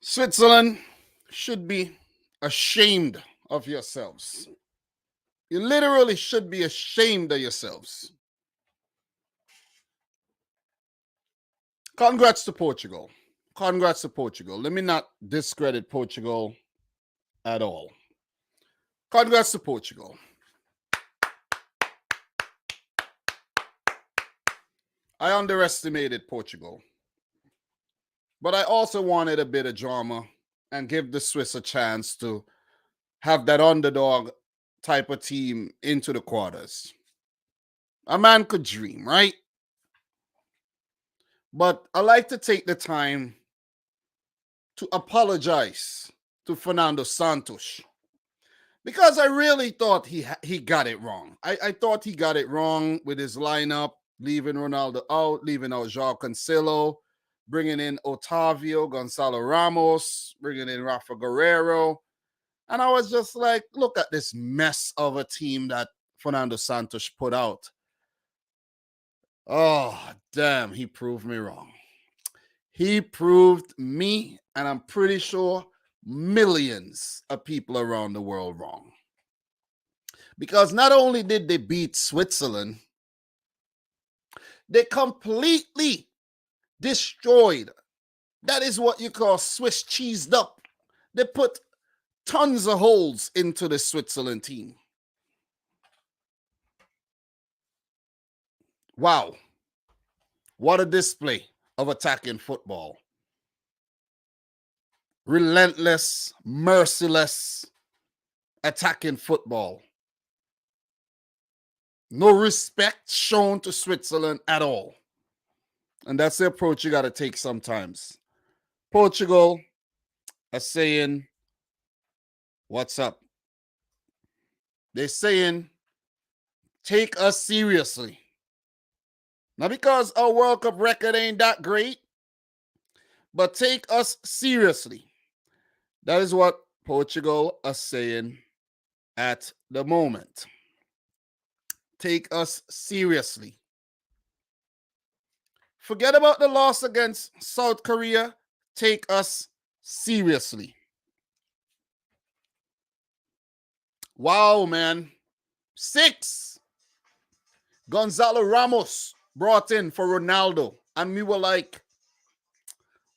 Switzerland should be ashamed of yourselves. You literally should be ashamed of yourselves. Congrats to Portugal. Congrats to Portugal. Let me not discredit Portugal at all. Congrats to Portugal. I underestimated Portugal. But I also wanted a bit of drama and give the Swiss a chance to have that underdog type of team into the quarters. A man could dream, right? But I like to take the time to apologize to Fernando Santos because I really thought he got it wrong. I thought he got it wrong with his lineup, leaving Ronaldo out, leaving out João Cancelo, bringing in Otavio, Gonzalo Ramos, bringing in Rafa Guerrero. And I was just like, look at this mess of a team that Fernando Santos put out. Oh, damn, he proved me wrong. He proved me, and I'm pretty sure millions of people around the world wrong. Because not only did they beat Switzerland, they completely destroyed. That is what you call Swiss cheesed up. They put tons of holes into the Switzerland team. Wow. What a display of attacking football. Relentless, merciless attacking football. No respect shown to Switzerland at all. And that's the approach you got to take sometimes. Portugal are saying, what's up? They're saying, take us seriously. Not because our World Cup record ain't that great, but take us seriously. That is what Portugal are saying at the moment. Take us seriously. Forget about the loss against South Korea. Take us seriously. Wow, man. 6. Gonzalo Ramos brought in for Ronaldo. And we were like,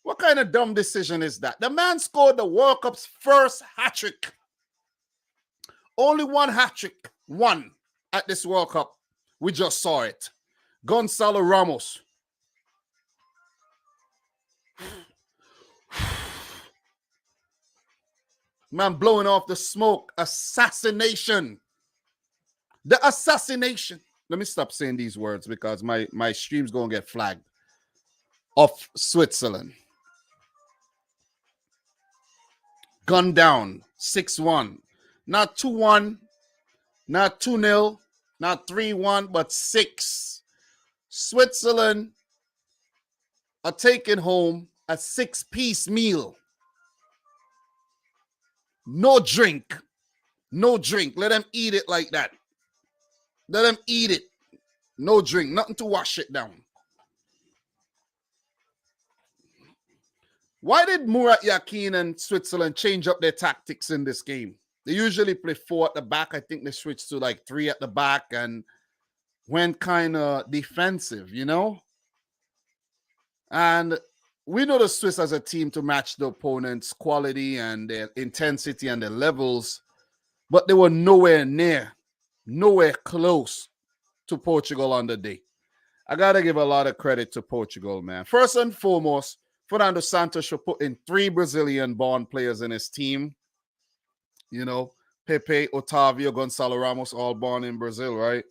what kind of dumb decision is that? The man scored the World Cup's first hat-trick. Only one hat-trick. One at this World Cup. We just saw it. Gonzalo Ramos. Man blowing off the smoke. Assassination. The assassination. Let me stop saying these words because my stream's going to get flagged. Of Switzerland. Gunned down. 6-1. Not 2-1. Not 2-0. Not 3-1, but 6. Switzerland are taking home a 6-piece meal. No drink. No drink. Let them eat it like that. Let them eat it. No drink. Nothing to wash it down. Why did Murat Yakin and Switzerland change up their tactics in this game? They usually play 4 at the back. I think they switched to like 3 at the back and went kind of defensive, you know? And we know the Swiss as a team to match the opponent's quality and their intensity and their levels, but they were nowhere near, nowhere close to Portugal on the day. I got to give a lot of credit to Portugal, man. First and foremost, Fernando Santos should put in 3 Brazilian-born players in his team. You know, Pepe, Otavio, Gonzalo Ramos, all born in Brazil, right?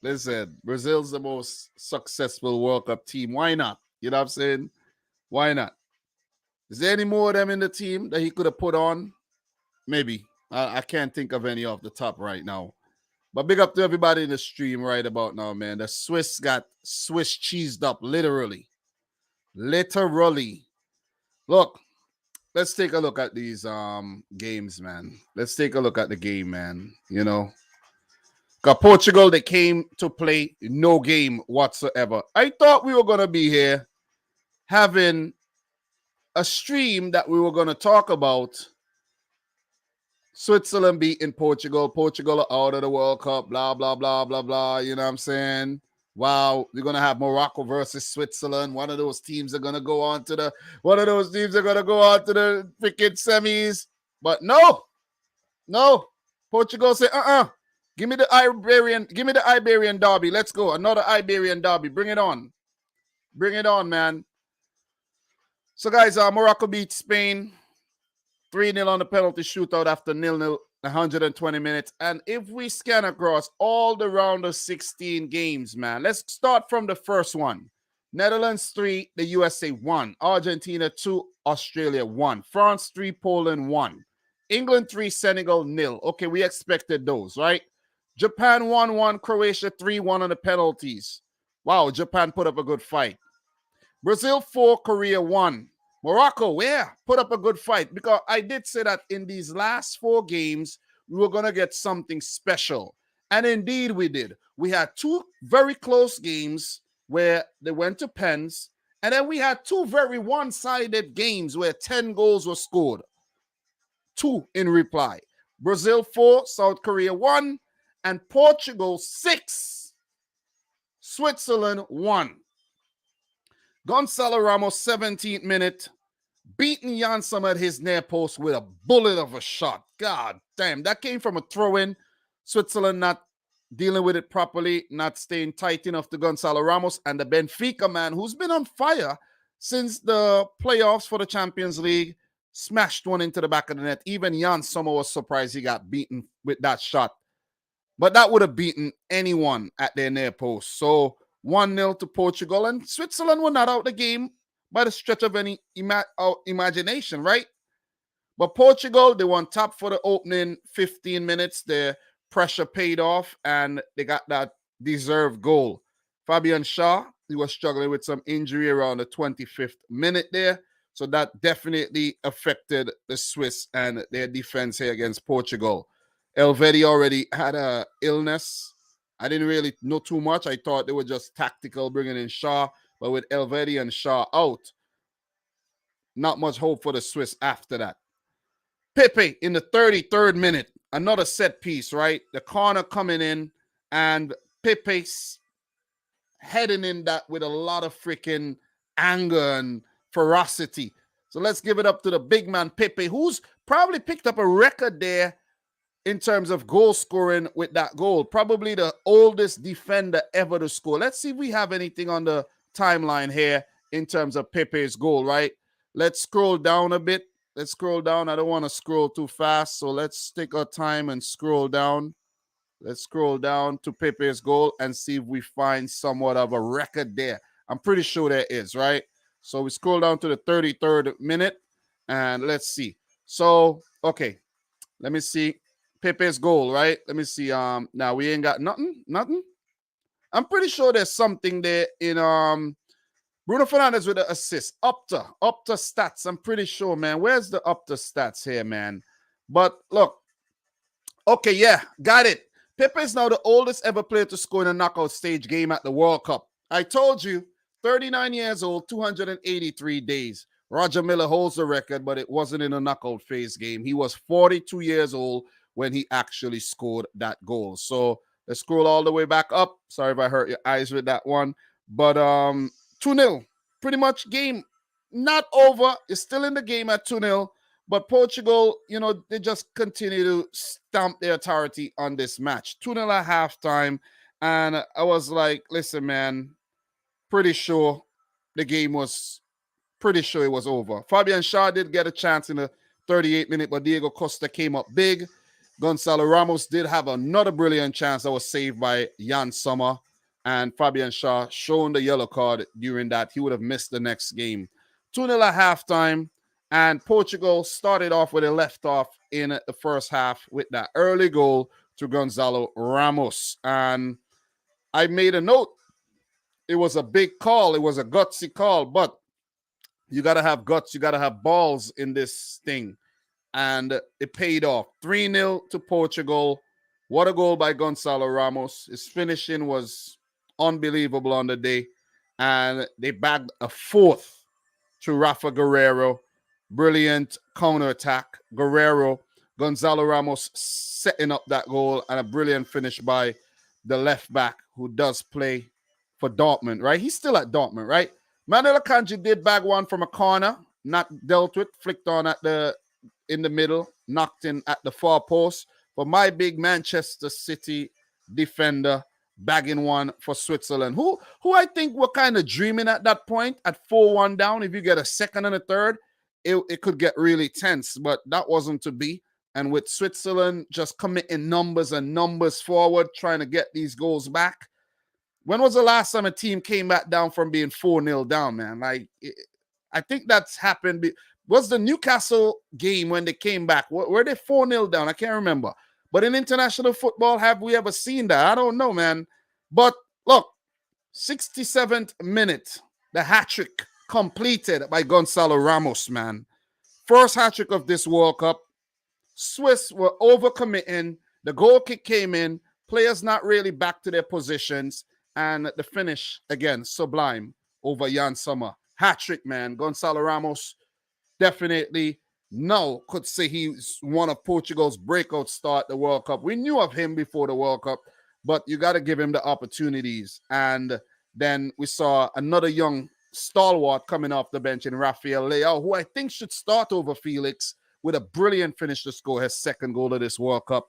Listen, Brazil's the most successful World Cup team. Why not? You know what I'm saying? Why not? Is there any more of them in the team that he could have put on? Maybe. I can't think of any off the top right now. But big up to everybody in the stream right about now, man. The Swiss got Swiss cheesed up, literally. Literally. Look, let's take a look at these games, man. Let's take a look at the game, man. You know, Because Portugal, they came to play no game whatsoever. I thought we were going to be here having a stream that we were going to talk about Switzerland beating Portugal. Portugal are out of the World Cup, blah, blah, blah, blah, blah. You know what I'm saying? Wow, we're going to have Morocco versus Switzerland. One of those teams are going to go on to the freaking semis. But no. Portugal say, give me the Iberian derby. Let's go. Another Iberian derby. Bring it on. Bring it on, man. So, guys, Morocco beat Spain 3-0 on the penalty shootout after 0-0, 120 minutes. And if we scan across all the round of 16 games, man, let's start from the first one. Netherlands 3, the USA 1. Argentina 2, Australia 1. France 3, Poland 1. England 3, Senegal 0. Okay, we expected those, right? Japan 1-1, Croatia 3-1 on the penalties. Wow, Japan put up a good fight. Brazil 4, Korea 1. Morocco, put up a good fight, because I did say that in these last 4 games, we were going to get something special. And indeed we did. We had 2 very close games where they went to pens, and then we had 2 very one-sided games where 10 goals were scored. 2 in reply. Brazil 4, South Korea 1, and Portugal 6, Switzerland 1. Gonzalo Ramos, 17th minute, beating Jan Sommer at his near post with a bullet of a shot. God damn, that came from a throw-in. Switzerland not dealing with it properly, not staying tight enough to Gonzalo Ramos, and the Benfica man, who's been on fire since the playoffs for the Champions League, smashed one into the back of the net. Even Jan Sommer was surprised he got beaten with that shot. But that would have beaten anyone at their near post. So 1-0 to Portugal, and Switzerland were not out the game by the stretch of any imagination, right? But Portugal, they won top for the opening 15 minutes. Their pressure paid off, and they got that deserved goal. Fabian Schär, he was struggling with some injury around the 25th minute there. So that definitely affected the Swiss and their defense here against Portugal. Elvedi already had an illness. I didn't really know too much. I thought they were just tactical, bringing in Schär. But with Elvedi and Schär out, not much hope for the Swiss after that. Pepe in the 33rd minute, another set piece, right? The corner coming in, and Pepe's heading in that with a lot of freaking anger and ferocity. So let's give it up to the big man Pepe, who's probably picked up a record there in terms of goal scoring with that goal. Probably the oldest defender ever to score. Let's see if we have anything on the timeline here in terms of Pepe's goal, right? Let's scroll down a bit. Let's scroll down. I don't want to scroll too fast, so let's take our time and scroll down. Let's scroll down to Pepe's goal and see if we find somewhat of a record there. I'm pretty sure there is, right? So we scroll down to the 33rd minute, and let's see. So, okay, let me see. Pepe's goal, right? Let me see. Now we ain't got nothing. I'm pretty sure there's something there in Bruno Fernandes with the assist. Opta stats. I'm pretty sure, man. Where's the Opta stats here, man? But look. Okay, yeah, got it. Pepe is now the oldest ever player to score in a knockout stage game at the World Cup. I told you, 39 years old, 283 days. Roger Miller holds the record, but it wasn't in a knockout phase game. He was 42 years old when he actually scored that goal. So let's scroll all the way back up. Sorry if I hurt your eyes with that one. But 2-0. Pretty much game not over. It's still in the game at 2-0. But Portugal, you know, they just continue to stamp their authority on this match. 2-0 at halftime. And I was like, listen, man, pretty sure the game was, pretty sure it was over. Fabian Schär did get a chance in the 38th minute, but Diego Costa came up big. Gonzalo Ramos did have another brilliant chance that was saved by Jan Sommer. And Fabian Schär showing the yellow card during that. He would have missed the next game. 2-0 at halftime. And Portugal started off where they left off in the first half with that early goal to Gonzalo Ramos. And I made a note. It was a big call. It was a gutsy call. But you got to have guts. You got to have balls in this thing. And it paid off. 3-0 to Portugal. What a goal by Gonzalo Ramos. His finishing was unbelievable on the day. And they bagged a fourth to Rafa Guerrero. Brilliant counterattack. Guerrero, Gonzalo Ramos setting up that goal, and a brilliant finish by the left back who does play for Dortmund, right? He's still at Dortmund, right? Manuel Akanji did bag one from a corner, not dealt with, flicked on in the middle, knocked in at the far post. But my big Manchester City defender bagging one for Switzerland, who I think were kind of dreaming at that point at 4-1 down. If you get a second and a third, it could get really tense, but that wasn't to be. And with Switzerland just committing numbers and numbers forward, trying to get these goals back. When was the last time a team came back down from being 4-0 down, man? I think that's happened. Was the Newcastle game when they came back? Were they 4-0 down? I can't remember. But in international football, have we ever seen that? I don't know, man. But look, 67th minute, the hat-trick completed by Gonzalo Ramos, man. First hat-trick of this World Cup. Swiss were overcommitting. The goal kick came in. Players not really back to their positions. And the finish, again, sublime over Jan Sommer. Hat-trick, man. Gonzalo Ramos definitely could say he's one of Portugal's breakout start the World Cup. We knew of him before the World Cup, but you got to give him the opportunities. And then we saw another young stalwart coming off the bench in Rafael Leao, who I think should start over Felix with a brilliant finish to score his second goal of this World Cup.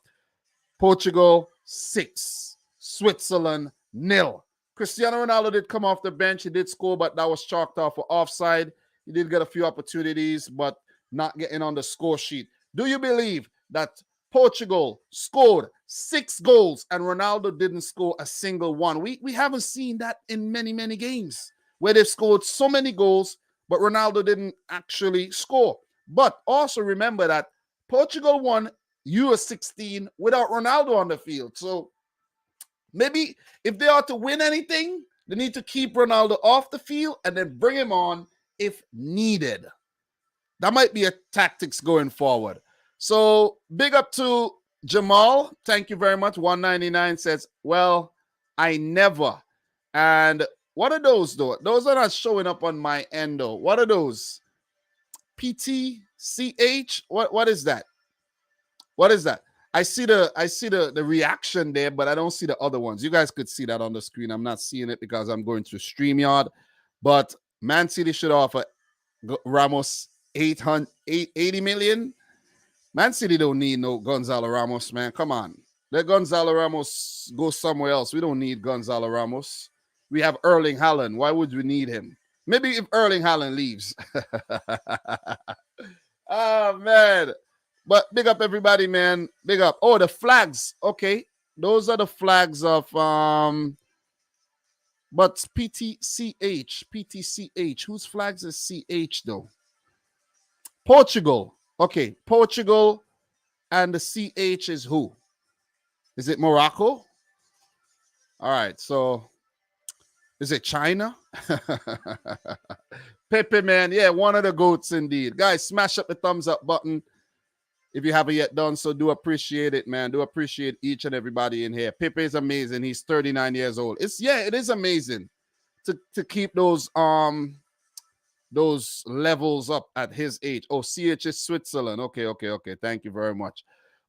Portugal 6, Switzerland 0. Cristiano Ronaldo did come off the bench. He did score, but that was chalked off for offside. He did get a few opportunities, but not getting on the score sheet. Do you believe that Portugal scored 6 goals and Ronaldo didn't score a single one? We haven't seen that in many, many games where they've scored so many goals, but Ronaldo didn't actually score. But also remember that Portugal won Euro 16 without Ronaldo on the field. So maybe if they are to win anything, they need to keep Ronaldo off the field and then bring him on if needed. That might be a tactics going forward. So big up to Jamal. Thank you very much. 199 says, well, I never. And what are those, though? Those are not showing up on my end, though. What are those? PTCH? What is that? What is that? I see the reaction there, but I don't see the other ones. You guys could see that on the screen. I'm not seeing it because I'm going through StreamYard. But Man City should offer Ramos 80 million. Man City don't need no Gonzalo Ramos, man. Come on. Let Gonzalo Ramos go somewhere else. We don't need Gonzalo Ramos. We have Erling Haaland. Why would we need him? Maybe if Erling Haaland leaves. Oh, man. But big up everybody, man. Big up. Oh, the flags. Okay. Those are the flags of but PTCH. Whose flags is CH though? Portugal. Okay. Portugal and the CH is who? Is it Morocco? All right. So is it China? Pepe, man. Yeah, one of the goats indeed. Guys, smash up the thumbs up button if you haven't yet done so. Do appreciate it, man. Do appreciate each and everybody in here. Pepe is amazing. He's 39 years old. It is amazing to keep those levels up at his age. Oh, CH is Switzerland. Okay. Thank you very much.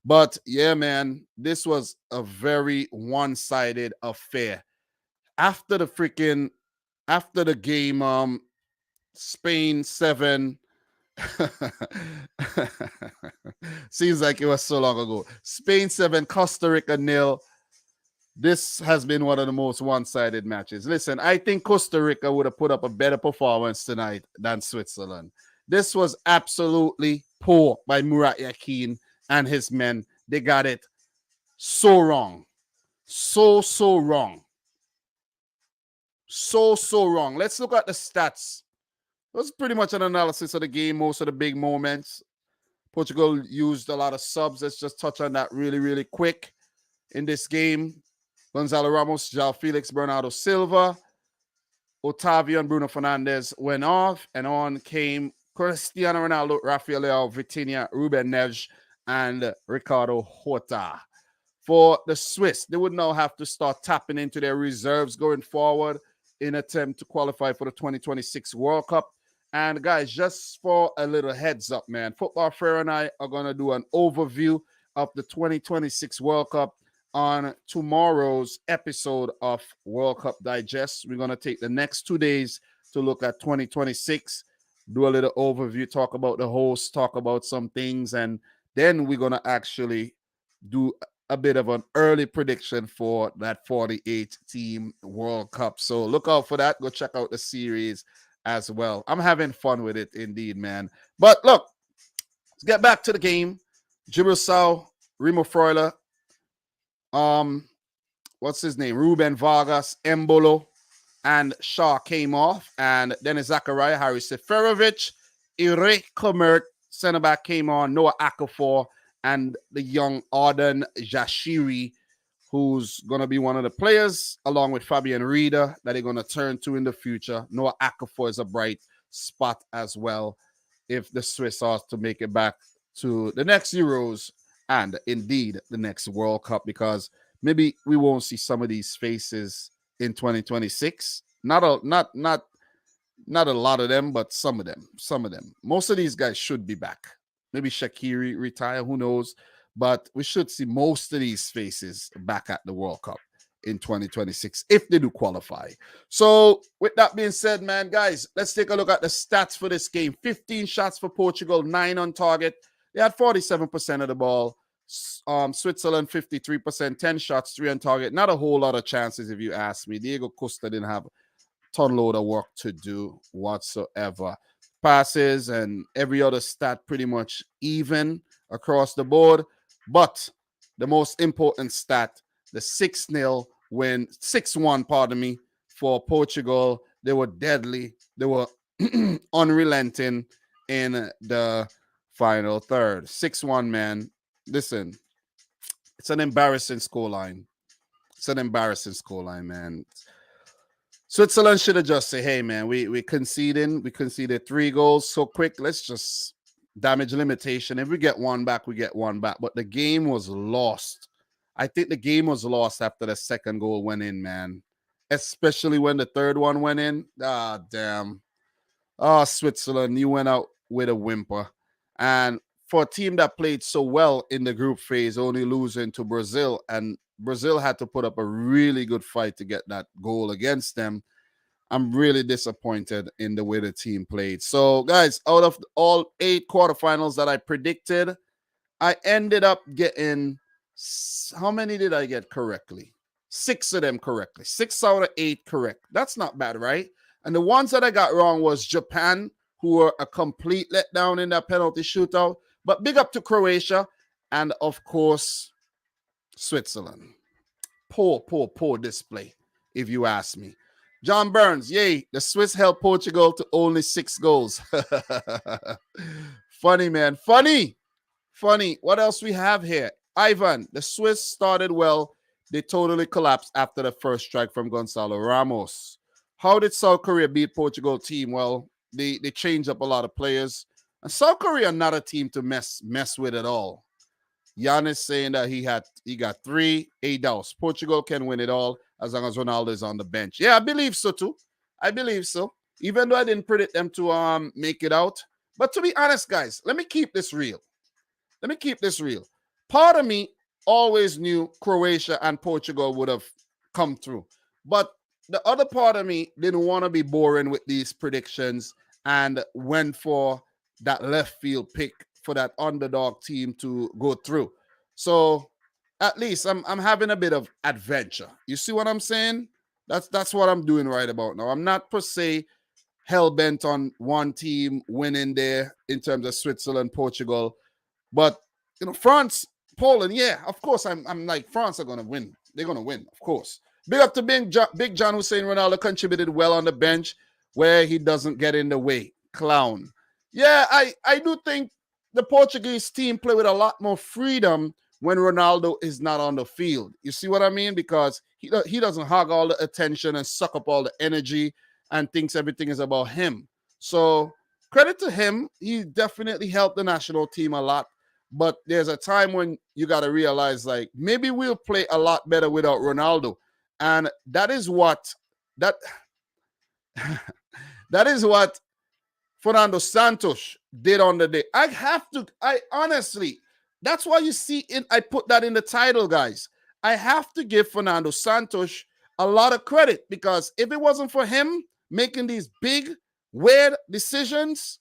But yeah, man, this was a very one-sided affair. After the game, Spain 7. Seems like it was so long ago. Spain 7, Costa Rica 0. This has been one of the most one-sided matches. Listen, I think Costa Rica would have put up a better performance tonight than Switzerland. This was absolutely poor by Murat Yakin and his men. They got it so wrong. So wrong. So wrong. Let's look at the stats. It was pretty much an analysis of the game, most of the big moments. Portugal used a lot of subs. Let's just touch on that really, really quick. In this game, Gonzalo Ramos, João Felix, Bernardo Silva, Otavio and Bruno Fernandes went off, and on came Cristiano Ronaldo, Rafael Leao, Vitinha, Ruben Neves, and Ricardo Horta. for the Swiss. They would now have to start tapping into their reserves going forward in attempt to qualify for the 2026 World Cup. And guys, just for a little heads up, man, Football Fair and I are going to do an overview of the 2026 World Cup on tomorrow's episode of World Cup Digest. We're going to take the next 2 days to look at 2026, do a little overview, talk about the hosts, talk about some things, and then we're going to actually do a bit of an early prediction for that 48 team World Cup. So look out for that. Go check out the series as well. I'm having fun with it indeed, man. But look, let's get back to the game. Gibraltar, Remo Freuler, what's his name? Ruben Vargas, Embolo, and Shaw came off. And Dennis Zachariah, Harry Seferovic, Ire Komert, center back came on, Noah Akafor, and the young Arden Jashiri, who's going to be one of the players, along with Fabian Rieder, that they're going to turn to in the future. Noah Akafor is a bright spot as well if the Swiss are to make it back to the next Euros and indeed the next World Cup, because maybe we won't see some of these faces in 2026. Not a lot of them, but some of them. Most of these guys should be back. Maybe Shaqiri retire, who knows? But we should see most of these faces back at the World Cup in 2026 if they do qualify. So with that being said, man, guys, let's take a look at the stats for this game. 15 shots for Portugal, 9 on target. They had 47% of the ball. Switzerland, 53%, 10 shots, 3 on target. Not a whole lot of chances, if you ask me. Diego Costa didn't have a ton load of work to do whatsoever. Passes and every other stat pretty much even across the board. But the most important stat, the 6-0 win, 6-1, pardon me, for Portugal. They were deadly. They were unrelenting in the final third. 6-1, man. Listen, it's an embarrassing scoreline. It's an embarrassing scoreline, man. Switzerland should have just said, hey, man, we conceding. We conceded 3 goals so quick. Let's just damage limitation. If we get one back, we get one back. But the game was lost. I think the game was lost after the second goal went in, man. Especially when the third one went in. Ah, damn. Oh, Switzerland, you went out with a whimper. And for a team that played so well in the group phase, only losing to Brazil, and Brazil had to put up a really good fight to get that goal against them. I'm really disappointed in the way the team played. So, guys, out of all 8 quarterfinals that I predicted, I ended up getting, how many did I get correctly? 6 of them correctly. 6 out of 8 correct. That's not bad, right? And the ones that I got wrong was Japan, who were a complete letdown in that penalty shootout. But big up to Croatia and, of course, Switzerland. Poor display, if you ask me. John Burns, yay, the Swiss held Portugal to only 6 goals. Funny, man. Funny. What else we have here? Ivan, the Swiss started well. They totally collapsed after the first strike from Gonzalo Ramos. How did South Korea beat Portugal team? Well, they changed up a lot of players. And South Korea are not a team to mess with at all. Giannis saying that he got 3 A-Dows. Portugal can win it all as long as Ronaldo is on the bench. Yeah, I believe so too. I believe so. Even though I didn't predict them to make it out. But to be honest, guys, let me keep this real. Part of me always knew Croatia and Portugal would have come through. But the other part of me didn't want to be boring with these predictions and went for that left field pick for that underdog team to go through. So at least I'm having a bit of adventure. You see what I'm saying? That's what I'm doing right about now. I'm not per se hell-bent on one team winning there in terms of Switzerland, Portugal. But, you know, France, Poland, yeah, of course, I'm like, France are going to win. They're going to win, of course. Big up to Big John Hussein. Ronaldo contributed well on the bench where he doesn't get in the way. Clown. Yeah, I do think the Portuguese team play with a lot more freedom when Ronaldo is not on the field. You see what I mean? Because he doesn't hog all the attention and suck up all the energy and thinks everything is about him. So credit to him. He definitely helped the national team a lot. But there's a time when you got to realize, like, maybe we'll play a lot better without Ronaldo. And that is what that that is what Fernando Santos did on the day. I honestly, that's why you see I put that in the title, guys. I have to give Fernando Santos a lot of credit, because if it wasn't for him making these big, weird decisions,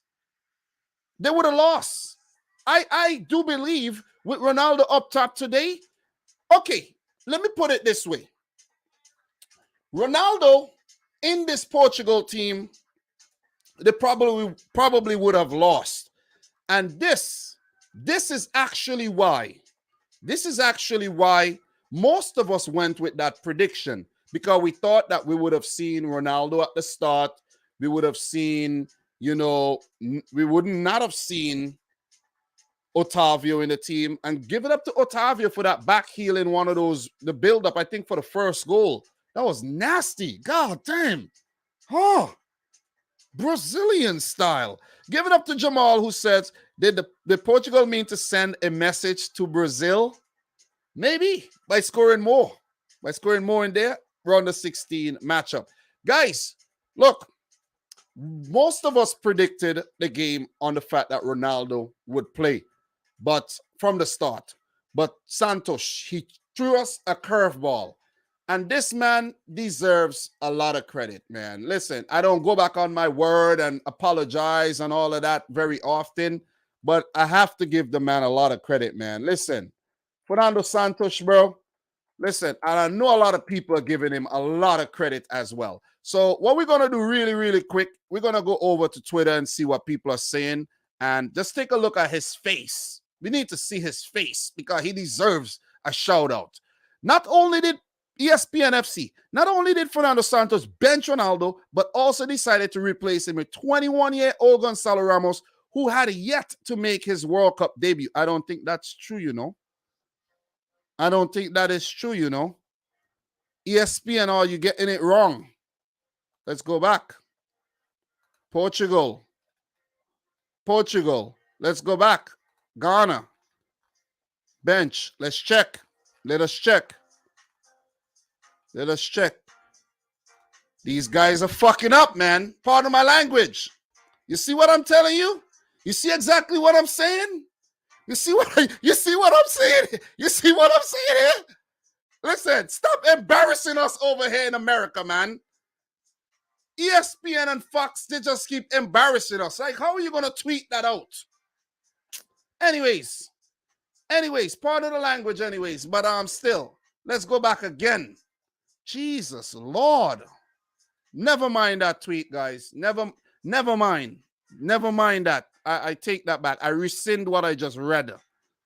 they would have lost. I do believe with Ronaldo up top today. Okay, let me put it this way. Ronaldo in this Portugal team, they probably would have lost. And this is actually why. This is actually why most of us went with that prediction, because we thought that we would have seen Ronaldo at the start. We would have seen, we would not have seen Otavio in the team, and give it up to Otavio for that back heel in one of those, the build-up, I think, for the first goal. That was nasty. God damn. Oh, Brazilian style. Give it up to Jamal, who says, did Portugal mean to send a message to Brazil? Maybe by scoring more. By scoring more in there, round of 16 matchup. Guys, look, most of us predicted the game on the fact that Ronaldo would play, but from the start. But Santos, he threw us a curveball. And this man deserves a lot of credit, man. Listen, I don't go back on my word and apologize and all of that very often, but I have to give the man a lot of credit, man. Listen, Fernando Santos, bro, listen, and I know a lot of people are giving him a lot of credit as well. So what we're going to do really, really quick, we're going to go over to Twitter and see what people are saying, and just take a look at his face. We need to see his face because he deserves a shout out. Not only did ESPN FC, not only did Fernando Santos bench Ronaldo, but also decided to replace him with 21-year-old Gonzalo Ramos, who had yet to make his World Cup debut. I don't think that's true, you know. I don't think that is true, you know. ESPN, you're getting it wrong. Let's go back. Portugal. Let's go back. Ghana. Bench. Let's check. Let us check. These guys are fucking up, man. Pardon my language. You see what I'm telling you? You see exactly what I'm saying? You see what I'm saying? You see what I'm saying here? Listen, stop embarrassing us over here in America, man. ESPN and Fox, they just keep embarrassing us. Like, how are you going to tweet that out? Anyways, pardon the language anyways, but still, let's go back again. Jesus Lord. Never mind that tweet, guys. Never mind. Never mind that. I take that back. I rescind what I just read.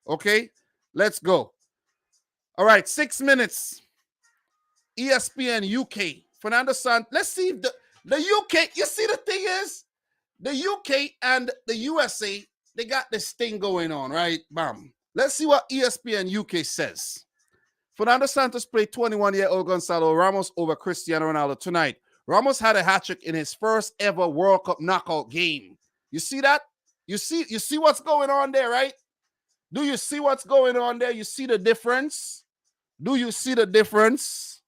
Okay? Let's go. All right, 6 minutes. ESPN UK. Fernando Santos. Let's see if the UK, you see the thing is, the UK and the USA, they got this thing going on, right? Bam. Let's see what ESPN UK says. Fernando Santos played 21-year-old Gonzalo Ramos over Cristiano Ronaldo tonight. Ramos had a hat-trick in his first ever World Cup knockout game. You see that? You see what's going on there, right? Do you see what's going on there? You see the difference? Do you see the difference?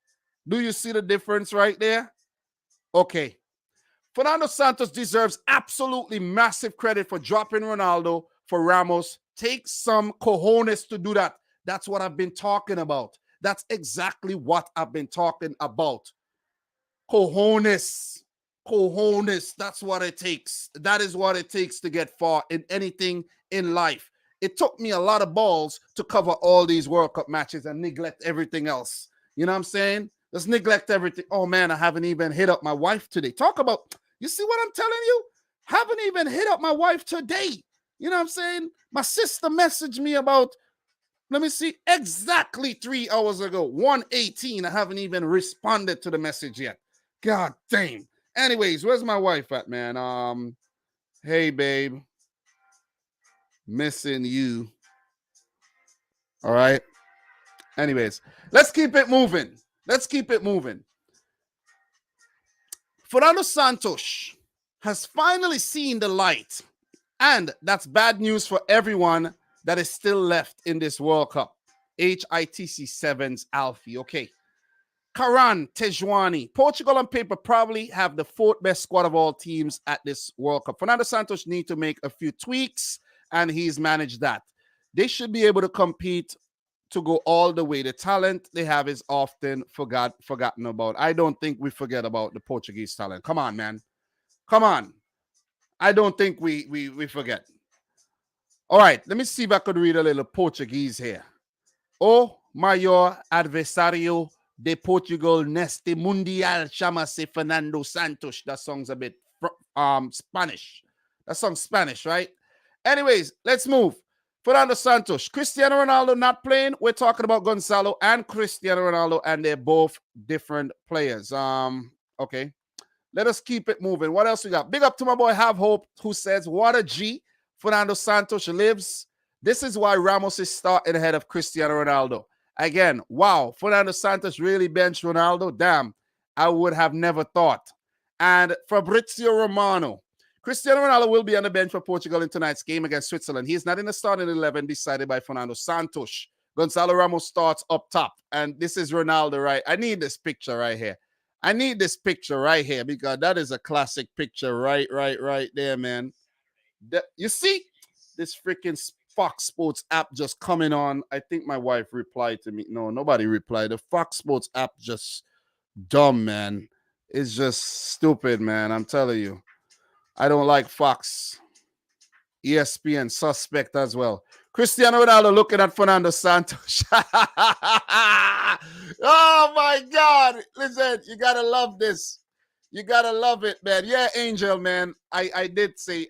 Do you see the difference right there? Okay. Fernando Santos deserves absolutely massive credit for dropping Ronaldo for Ramos. Take some cojones to do that. That's what I've been talking about. That's exactly what I've been talking about. Cojones. That's what it takes. That is what it takes to get far in anything in life. It took me a lot of balls to cover all these World Cup matches and neglect everything else. You know what I'm saying? Just neglect everything. Oh, man, I haven't even hit up my wife today. Talk about, you see what I'm telling you? Haven't even hit up my wife today. You know what I'm saying? My sister messaged me about, let me see, exactly 3 hours ago, 1:18. I haven't even responded to the message yet. God damn. Anyways, where's my wife at, man? Hey, babe. Missing you. All right. Anyways, let's keep it moving. Fernando Santos has finally seen the light, and that's bad news for everyone that is still left in this World Cup. HITC 7's Alfie. Okay. Karan Tejwani. Portugal on paper probably have the fourth best squad of all teams at this World Cup. Fernando Santos need to make a few tweaks, and he's managed that. They should be able to compete to go all the way. The talent they have is often forgotten about. I don't think we forget about the Portuguese talent. Come on, man. Come on. I don't think we forget. All right, let me see if I could read a little Portuguese here. O maior adversário de Portugal neste mundial chama-se Fernando Santos. That song's a bit Spanish. That song's Spanish, right? Anyways, let's move. Fernando Santos, Cristiano Ronaldo not playing. We're talking about Gonzalo and Cristiano Ronaldo, and they're both different players. Okay. Let us keep it moving. What else we got? Big up to my boy Have Hope, who says, what a G. Fernando Santos lives. This is why Ramos is starting ahead of Cristiano Ronaldo. Again, wow. Fernando Santos really benched Ronaldo. Damn, I would have never thought. And Fabrizio Romano. Cristiano Ronaldo will be on the bench for Portugal in tonight's game against Switzerland. He is not in the starting 11 decided by Fernando Santos. Gonzalo Ramos starts up top. And this is Ronaldo, right? I need this picture right here. I need this picture right here because that is a classic picture right there, man. You see this freaking Fox Sports app just coming on. I think my wife replied to me. No, nobody replied. The Fox Sports app just dumb, man. It's just stupid, man. I'm telling you. I don't like Fox. ESPN suspect as well. Cristiano Ronaldo looking at Fernando Santos. Oh my God. Listen, you gotta love this. You gotta love it, man. Yeah, Angel, man. I did say,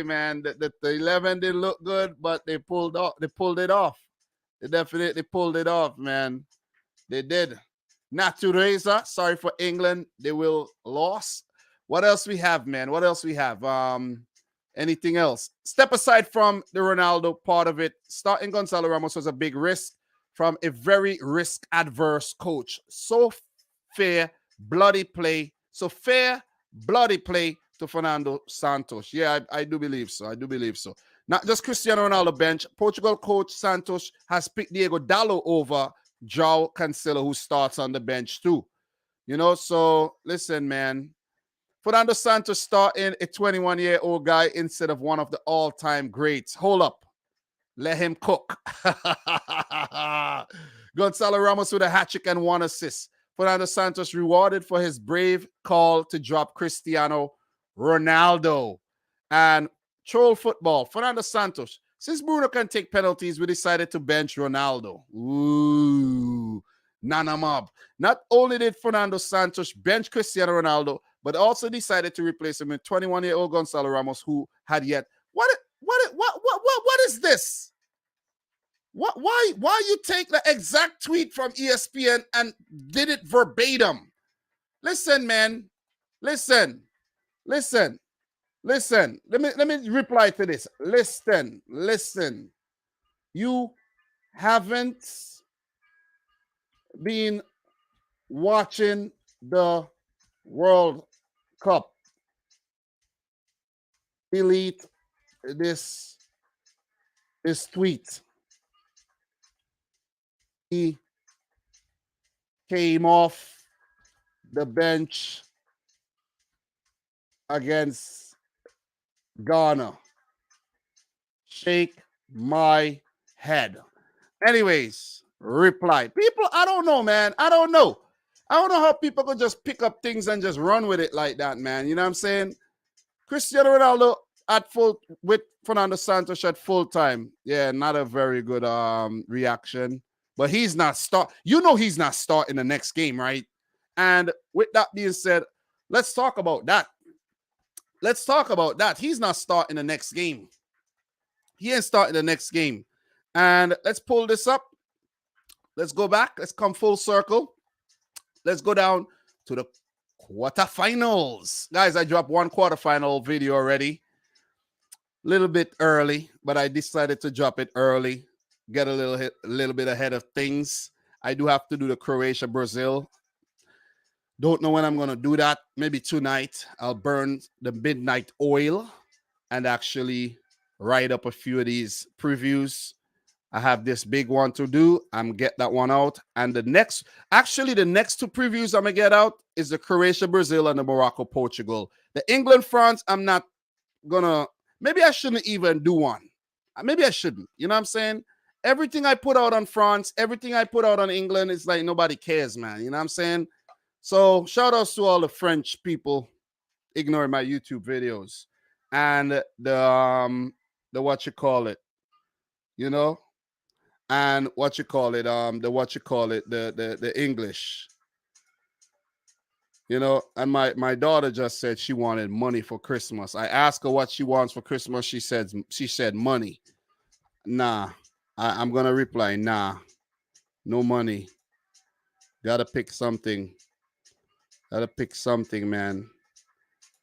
man, that the 11 didn't look good, but they pulled it off. They definitely pulled it off, man. They did. Natureza, sorry for England. They will lose. What else we have, man? What else we have? Anything else? Step aside from the Ronaldo part of it. Starting Gonzalo Ramos was a big risk from a very risk-adverse coach. So fair, bloody play. So fair, bloody play to Fernando Santos. Yeah, I do believe so. I do believe so. Not just Cristiano Ronaldo bench. Portugal coach Santos has picked Diego Dallo over João Cancelo, who starts on the bench too. You know, so listen, man. Fernando Santos starting a 21-year-old guy instead of one of the all-time greats. Hold up. Let him cook. Gonzalo Ramos with a hat-trick and 1 assist. Fernando Santos rewarded for his brave call to drop Cristiano Ronaldo. And troll football. Fernando Santos. Since Bruno can take penalties, we decided to bench Ronaldo. Ooh. Nana Mob. Not only did Fernando Santos bench Cristiano Ronaldo, but also decided to replace him with 21-year-old Gonzalo Ramos, who had yet. What is this? Why you take the exact tweet from ESPN and did it verbatim? Listen, man. Listen. Let me reply to this. Listen. You haven't been watching the World Cup. Delete this tweet. He came off the bench against Ghana. Shake my head. Anyways, reply. People, I don't know, man. I don't know how people could just pick up things and just run with it like that, man. You know what I'm saying? Cristiano Ronaldo with Fernando Santos at full time. Yeah, not a very good reaction. But he's not he's not starting the next game, right? And with that being said, let's talk about that. He's not starting the next game. He ain't starting the next game. And let's pull this up. Let's go back. Let's come full circle. Let's go down to the quarterfinals. Guys, I dropped one quarterfinal video already. A little bit early, but I decided to drop it early. Get a little bit ahead of things. I do have to do the Croatia-Brazil. Don't know when I'm going to do that. Maybe tonight I'll burn the midnight oil and actually write up a few of these previews. I have this big one to do. I'm get that one out. And the next two previews I'm gonna get out is the Croatia, Brazil, and the Morocco, Portugal. The England, France, I'm not gonna, maybe I shouldn't even do one. Maybe I shouldn't. You know what I'm saying? Everything I put out on France, everything I put out on England, it's like nobody cares, man. You know what I'm saying? So shout outs to all the French people ignoring my YouTube videos. And the what you call it, you know, and what you call it, the English, you know. And my daughter just said she wanted money for Christmas. I asked her what she wants for Christmas. She said money. Nah, I'm gonna reply, nah, no money. Gotta pick something, man.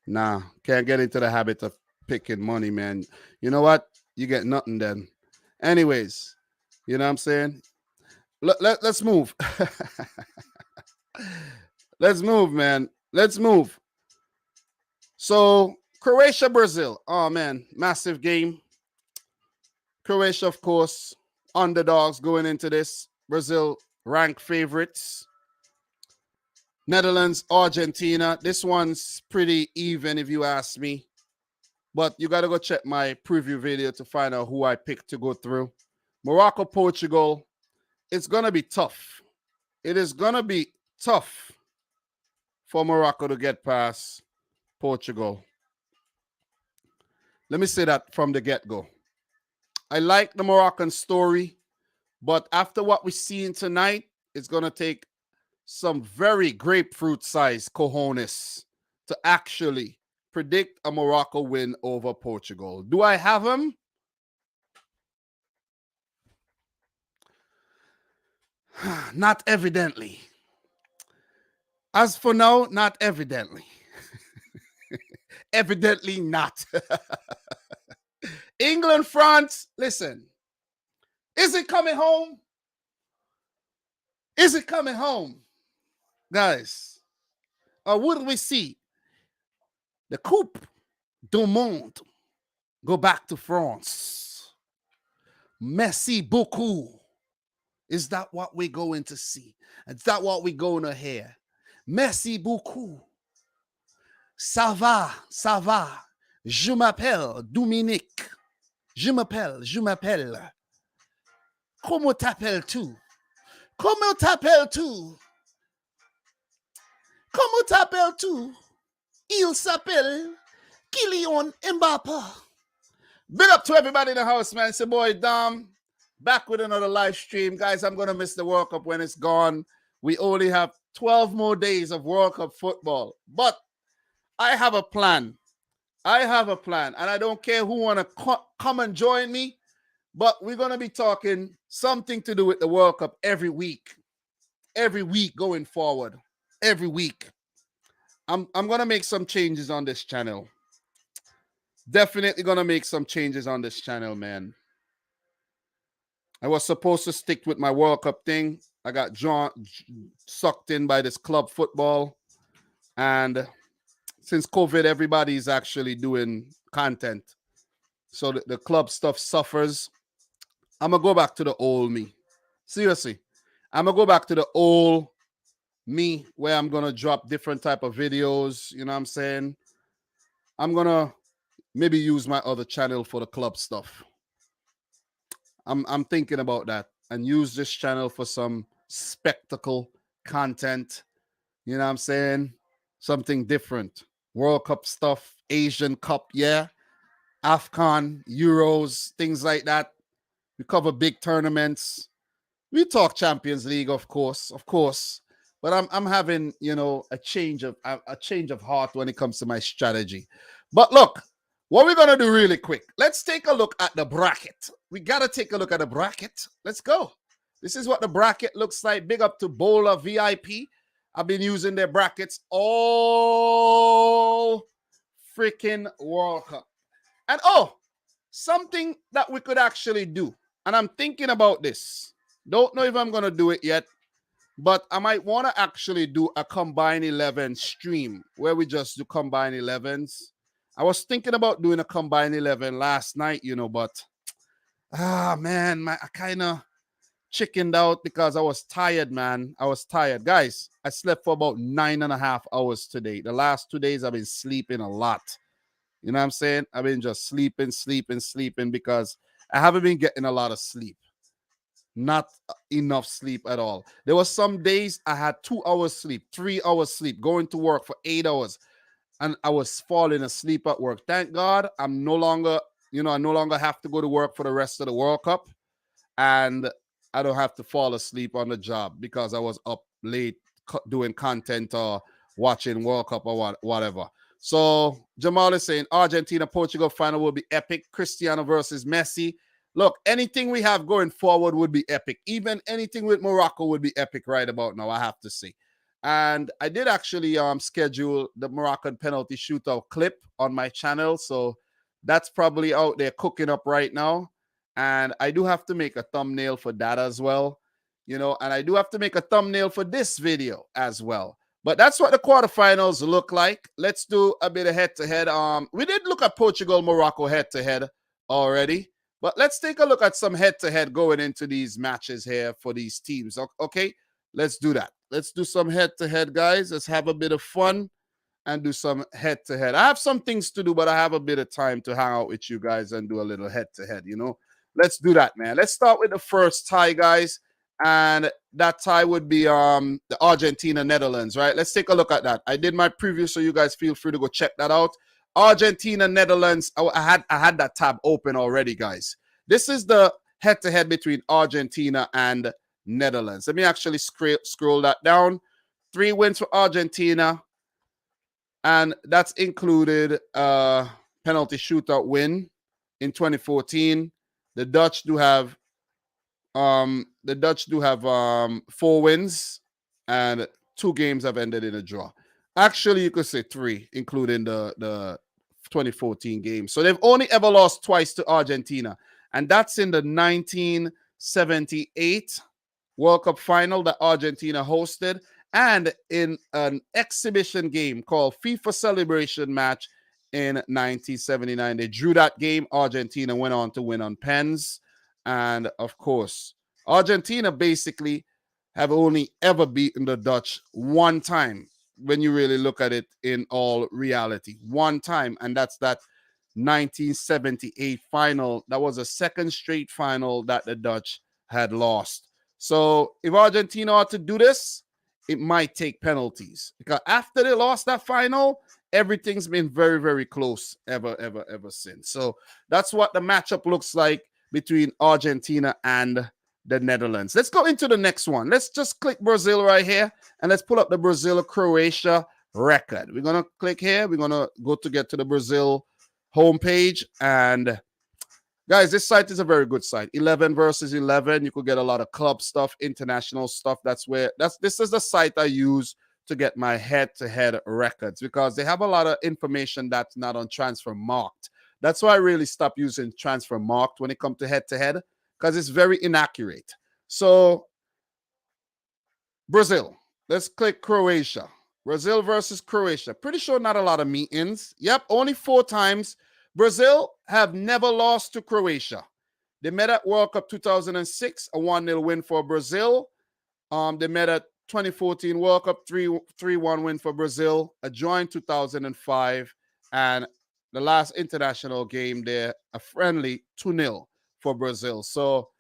Nah, can't get into the habit of picking money, man. You know what? You get nothing then. Anyways, you know what I'm saying? Let's move. Let's move, man. Let's move. So, Croatia, Brazil. Oh, man. Massive game. Croatia, of course, underdogs going into this. Brazil, ranked favorites. Netherlands, Argentina. This one's pretty even if you ask me. But you got to go check my preview video to find out who I picked to go through. Morocco, Portugal. It's going to be tough. It is going to be tough for Morocco to get past Portugal. Let me say that from the get-go. I like the Moroccan story, but after what we're seeing tonight, it's going to take some very grapefruit-sized cojones to actually predict a Morocco win over Portugal. Do I have them? Not evidently. As for now, not evidently. Evidently not. England, France, listen. Is it coming home? Is it coming home? Guys, or would we see the Coupe du Monde go back to France? Merci beaucoup. Is that what we're going to see? Is that what we're going to hear? Merci beaucoup. Ça va, ça va. Je m'appelle Dominic. Je m'appelle. Comment t'appelles-tu? Comment t'appelles-tu? Comment t'appelles-tu? Il s'appelle Kylian Mbappé. Big up to everybody in the house, man. It's your boy Dom. Back with another live stream. Guys, I'm going to miss the World Cup when it's gone. We only have 12 more days of World Cup football. But I have a plan. And I don't care who want to come and join me. But we're going to be talking something to do with the World Cup every week. Every week going forward. Every week. I'm going to make some changes on this channel. Definitely going to make some changes on this channel, man. I was supposed to stick with my World Cup thing. I got sucked in by this club football. And since COVID, everybody's actually doing content. So the club stuff suffers. I'm going to go back to the old me. Seriously. I'm going to go back to the old me where I'm going to drop different type of videos. You know what I'm saying? I'm going to maybe use my other channel for the club stuff. I'm thinking about that and use this channel for some spectacle content. You know what I'm saying? Something different. World Cup stuff, Asian Cup, yeah. AFCON, Euros, things like that. We cover big tournaments. We talk Champions League, of course. But I'm having, you know, a change of heart when it comes to my strategy. But look, what we're going to do really quick, let's take a look at the bracket. We got to take a look at the bracket. Let's go. This is what the bracket looks like. Big up to Bowler VIP. I've been using their brackets all freaking World Cup. And something that we could actually do. And I'm thinking about this. Don't know if I'm going to do it yet. But I might want to actually do a combined 11 stream where we just do combined 11s. I was thinking about doing a combined 11 last night, but man, I kind of chickened out because I was tired, man. I was tired. Guys, I slept for about 9.5 hours today. The last 2 days, I've been sleeping a lot. You know what I'm saying? I've been just sleeping because I haven't been getting a lot of sleep. Not enough sleep at all. There was some days I had 2 hours sleep, 3 hours sleep, going to work for 8 hours, and I was falling asleep at work. Thank God I'm no longer, I no longer have to go to work for the rest of the World Cup, and I don't have to fall asleep on the job because I was up late doing content or watching World Cup or whatever. So Jamal is saying Argentina-Portugal final will be epic. Cristiano versus Messi. Look, anything we have going forward would be epic. Even anything with Morocco would be epic right about now, I have to say. And I did actually schedule the Moroccan penalty shootout clip on my channel. So that's probably out there cooking up right now. And I do have to make a thumbnail for that as well. And I do have to make a thumbnail for this video as well. But that's what the quarterfinals look like. Let's do a bit of head-to-head. We did look at Portugal-Morocco head-to-head already. But let's take a look at some head-to-head going into these matches here for these teams. Okay, let's do that. Let's do some head-to-head, guys. Let's have a bit of fun and do some head-to-head. I have some things to do, but I have a bit of time to hang out with you guys and do a little head-to-head, Let's do that, man. Let's start with the first tie, guys. And that tie would be the Argentina-Netherlands, right? Let's take a look at that. I did my preview, so you guys feel free to go check that out. Argentina-Netherlands. I had that tab open already, guys. This is the head-to-head between Argentina and Netherlands. Let me actually scroll that down. 3 wins for Argentina, and that's included a penalty shootout win in 2014. The Dutch do have 4 wins, and 2 games have ended in a draw. Actually, you could say 3, including the 2014 game. So they've only ever lost twice to Argentina, and that's in the 1978 World Cup final that Argentina hosted, and in an exhibition game called FIFA Celebration Match in 1979. They drew that game. Argentina went on to win on pens. And of course, Argentina basically have only ever beaten the Dutch one time when you really look at it in all reality. One time, and that's that 1978 final. That was a second straight final that the Dutch had lost. So if Argentina are to do this, it might take penalties, because after they lost that final, everything's been very, very close ever since. So that's what the matchup looks like between Argentina and the Netherlands. Let's go into the next one. Let's just click Brazil right here, and let's pull up the Brazil-Croatia record. We're going to click here. We're going to go to get to the Brazil homepage. And guys, this site is a very good site. 11 versus 11. You could get a lot of club stuff, international stuff. This is the site I use to get my head-to-head records, because they have a lot of information that's not on Transfermarkt. That's why I really stopped using Transfermarkt when it comes to head-to-head, because it's very inaccurate. So Brazil. Let's click Croatia. Brazil versus Croatia. Pretty sure not a lot of meetings. Yep, only 4 times. Brazil have never lost to Croatia. They met at World Cup 2006, a 1-0 win for Brazil. They met at 2014 World Cup, 3-1 win for Brazil, a draw in 2005, and the last international game there, a friendly 2-0 for Brazil. So,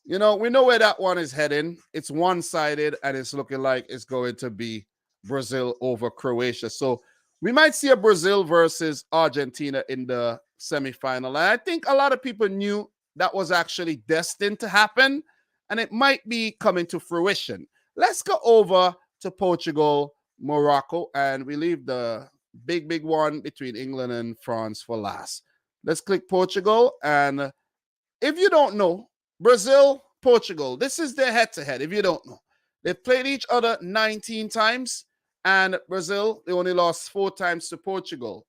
we know where that one is heading. It's one-sided, and it's looking like it's going to be Brazil over Croatia. So we might see a Brazil versus Argentina in the semifinal. And I think a lot of people knew that was actually destined to happen, and it might be coming to fruition. Let's go over to Portugal, Morocco, and we leave the big one between England and France for last. Let's click Portugal. And if you don't know, Brazil, Portugal, this is their head-to-head. If you don't know, they've played each other 19 times, and Brazil, they only lost 4 times to Portugal.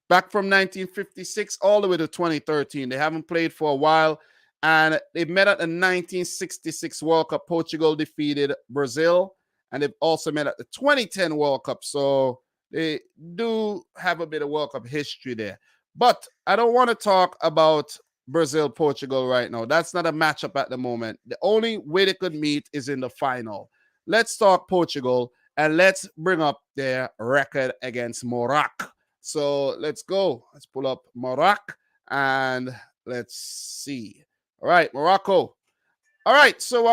Back from 1956 all the way to 2013. They haven't played for a while, and they've met at the 1966 World Cup. Portugal defeated Brazil, and they've also met at the 2010 World Cup. So They do have a bit of World Cup history there. But I don't want to talk about Brazil, Portugal right now. That's not a matchup at the moment. The only way they could meet is in the final. Let's talk Portugal and let's bring up their record against Morocco. So let's go. Let's pull up Morocco and let's see. All right, Morocco. All right, so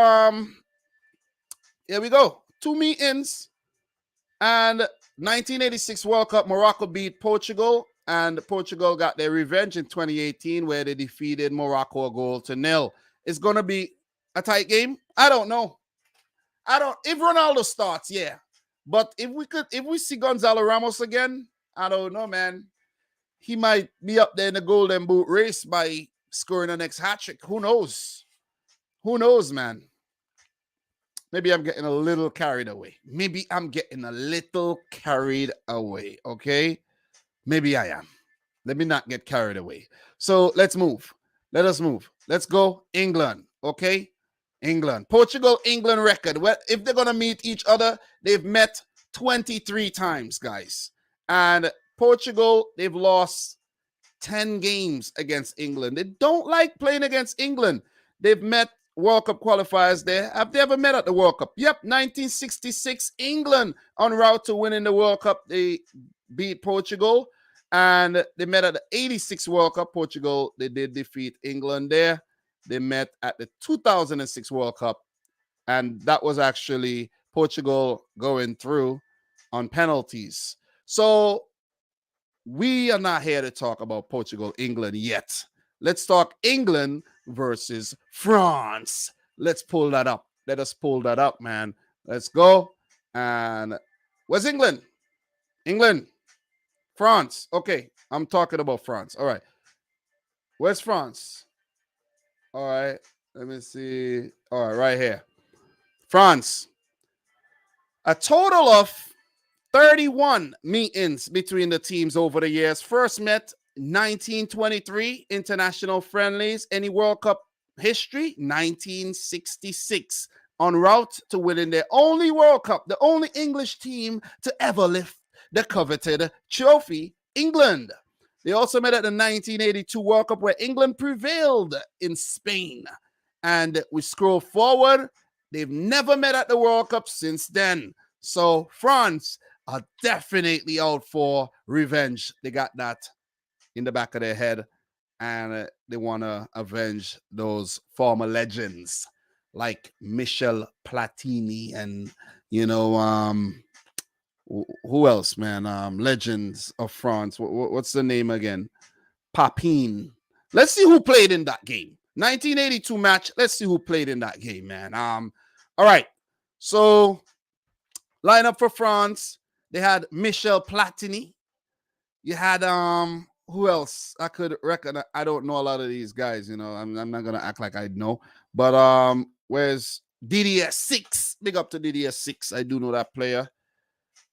here we go. 2 meetings. And 1986 World Cup, Morocco beat Portugal, and Portugal got their revenge in 2018 where they defeated Morocco 1-0. It's going to be a tight game. I don't know. If Ronaldo starts, yeah. But if we see Gonzalo Ramos again, I don't know, man. He might be up there in the golden boot race by scoring the next hat-trick. Who knows? Who knows, man? Maybe I'm getting a little carried away. Okay? Maybe I am. Let me not get carried away. So let's move. Let us move. Let's go England, okay? England. Portugal, England record. Well, if they're going to meet each other, they've met 23 times, guys. And Portugal, they've lost 10 games against England. They don't like playing against England. They've met World Cup qualifiers there. Have they ever met at the World Cup? Yep, 1966, England en route to winning the World Cup. They beat Portugal, and they met at the 86 World Cup. Portugal, they did defeat England there. They met at the 2006 World Cup, and that was actually Portugal going through on penalties. So we are not here to talk about Portugal, England yet. Let's talk England versus France. Let's pull that up. Let us pull that up, man. Let's go. And where's England? England. France. Okay, I'm talking about France. All right. Where's France? All right. Let me see. All right, right here. France. A total of 31 meetings between the teams over the years. First met 1923 international friendlies. Any World Cup history? 1966. En route to winning their only World Cup, the only English team to ever lift the coveted trophy, England. They also met at the 1982 World Cup where England prevailed in Spain. And we scroll forward. They've never met at the World Cup since then. So France are definitely out for revenge. They got that in the back of their head, and they want to avenge those former legends like Michel Platini and, you know, who else, man? Legends of France. What's the name again? Papin. Let's see who played in that game. 1982 match. Let's see who played in that game, man. All right. So lineup for France. They had Michel Platini. You had who else? I could reckon. I don't know a lot of these guys. You know, I'm not gonna act like I know. But where's Didier Six? Big up to Didier Six. I do know that player.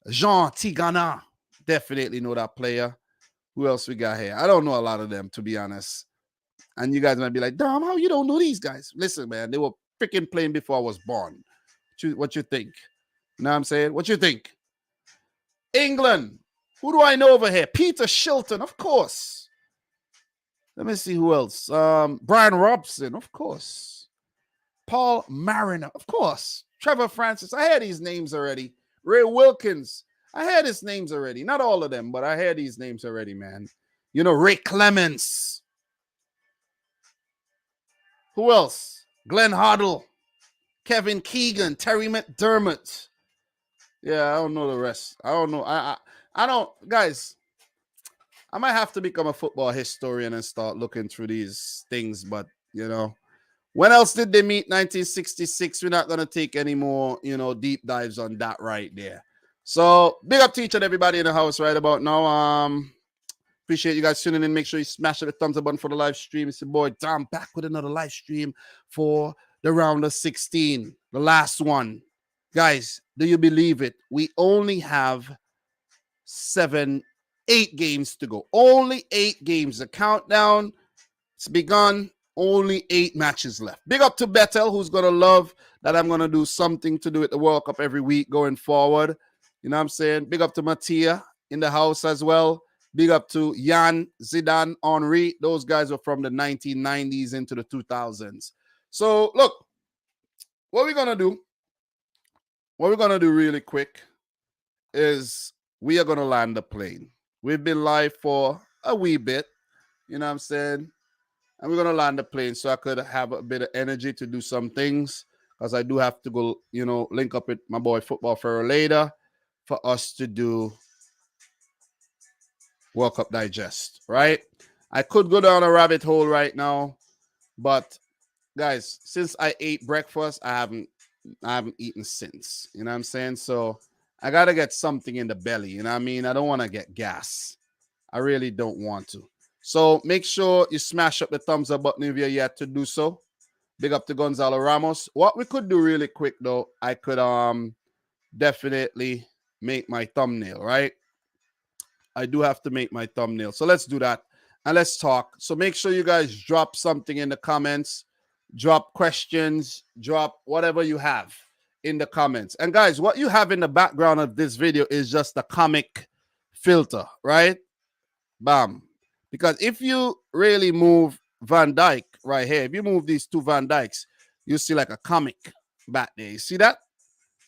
Jean Tigana. Definitely know that player. Who else we got here? I don't know a lot of them, to be honest. And you guys might be like, Dom, how you don't know these guys? Listen, man, they were freaking playing before I was born. What you think? You know what I'm saying? What you think? England. Who do I know over here? Peter Shilton, of course. Let me see who else. Brian Robson, of course. Paul Mariner, of course. Trevor Francis. I had these names already. Ray Wilkins. I had his names already. Not all of them, but I had these names already, man. You know, Ray Clements. Who else? Glenn Hoddle. Kevin Keegan. Terry McDermott. Yeah, I don't know the rest. I don't know. I don't, guys, I might have to become a football historian and start looking through these things, but, you know, when else did they meet? 1966. We're not going to take any more, you know, deep dives on that right there. So big up to each and everybody in the house right about now. Appreciate you guys tuning in. Make sure you smash the thumbs up button for the live stream. It's your boy Dom back with another live stream for the round of 16, the last one. Guys, do you believe it? We only have 8 games to go. Only 8 games. The countdown, it's begun. Only 8 matches left. Big up to Bettel, who's going to love that I'm going to do something to do with the World Cup every week going forward. You know what I'm saying? Big up to Mattia. in the house as well. Big up to Jan, Zidane, Henri. Those guys were from the 1990s into the 2000s. So, look, what we're going to do really quick is we are going to land the plane. We've been live for a wee bit, you know what I'm saying? And we're going to land the plane so I could have a bit of energy to do some things, because I do have to go, link up with my boy Football Pharaoh later for us to do World Cup Digest, right? I could go down a rabbit hole right now, but guys, since I ate breakfast, I haven't eaten since. You know what I'm saying? So I gotta get something in the belly. You know what I mean? I don't want to get gas. I really don't want to. So make sure you smash up the thumbs up button if you're yet to do so. Big up to Gonzalo Ramos. What we could do really quick though, I could definitely make my thumbnail, right? I do have to make my thumbnail. So let's do that and let's talk. So make sure you guys drop something in the comments, drop questions, drop whatever you have in the comments. And guys, what you have in the background of this video is just a comic filter, right? Bam. Because if you really move Van Dijk right here, if you move these two Van Dijks, you see like a comic back there. You see that?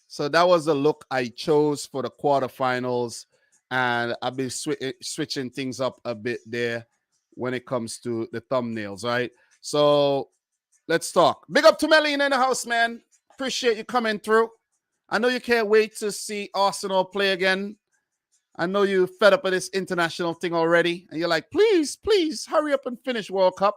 So that was the look I chose for the quarterfinals. And I've been switching things up a bit there when it comes to the thumbnails, right? So let's talk. Big up to Melina in the house, man. Appreciate you coming through. I know you can't wait to see Arsenal play again. I know you fed up with this international thing already. And you're like, please, please, hurry up and finish World Cup.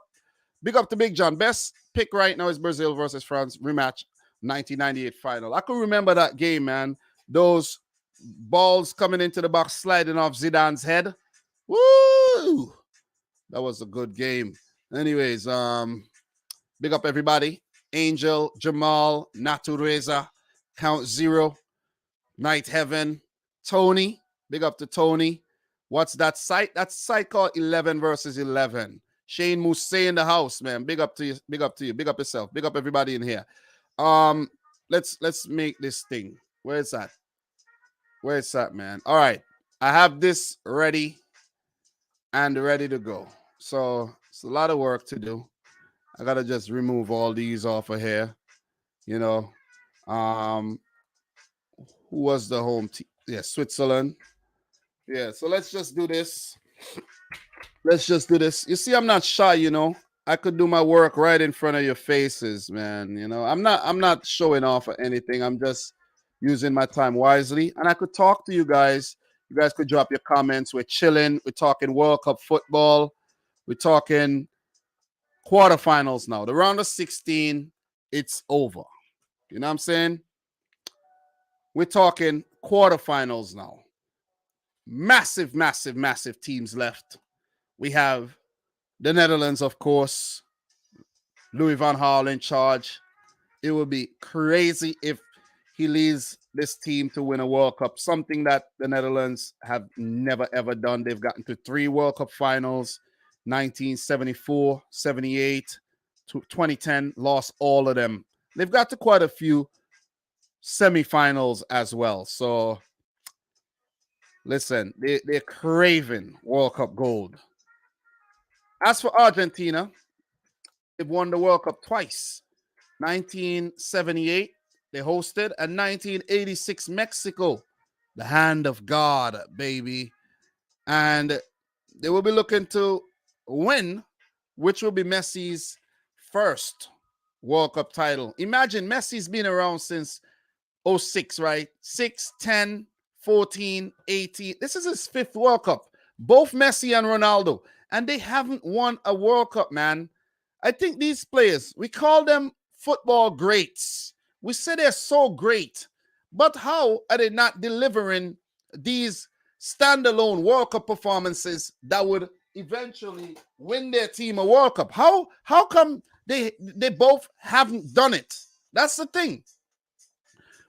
Big up to Big John. Best pick right now is Brazil versus France rematch 1998 final. I can remember that game, man. Those balls coming into the box, sliding off Zidane's head. Woo! That was a good game. Anyways, big up everybody. Angel, Jamal, Natureza, Count Zero, Night Heaven, Tony. Big up to Tony. What's that site? That site called 11 versus 11. Shane Mousse in the house, man. Big up to you. Big up to you. Big up yourself. Big up everybody in here. Let's make this thing. Where is that? Where is that, man? All right. I have this ready and ready to go. So it's a lot of work to do. I gotta just remove all these off of here. You know. Who was the home team? Yeah, Switzerland. Yeah, so let's just do this. Let's just do this. You see, I'm not shy, you know. I could do my work right in front of your faces, man. You know, I'm not showing off or anything. I'm just using my time wisely. And I could talk to you guys. You guys could drop your comments. We're chilling. We're talking World Cup football. We're talking quarterfinals now. The round of 16, it's over. You know what I'm saying? We're talking quarterfinals now. Massive, massive, massive teams left. We have the Netherlands, of course. Louis van Gaal in charge. It would be crazy if he leads this team to win a World Cup, something that the Netherlands have never, ever done. They've gotten to 3 World Cup finals, 1974, 78, 2010, lost all of them. They've got to quite a few semifinals as well. So, listen, they're craving World Cup gold. As for Argentina, they've won the World Cup twice. 1978, they hosted, and 1986, Mexico. The hand of God, baby. And they will be looking to win, which will be Messi's first World Cup title. Imagine Messi's been around since 06, right? 6, 10, 14, 18. This is his 5th World Cup. Both Messi and Ronaldo. And they haven't won a World Cup, man. I think these players, we call them football greats. We say they're so great. But how are they not delivering these standalone World Cup performances that would eventually win their team a World Cup? How come they both haven't done it? That's the thing.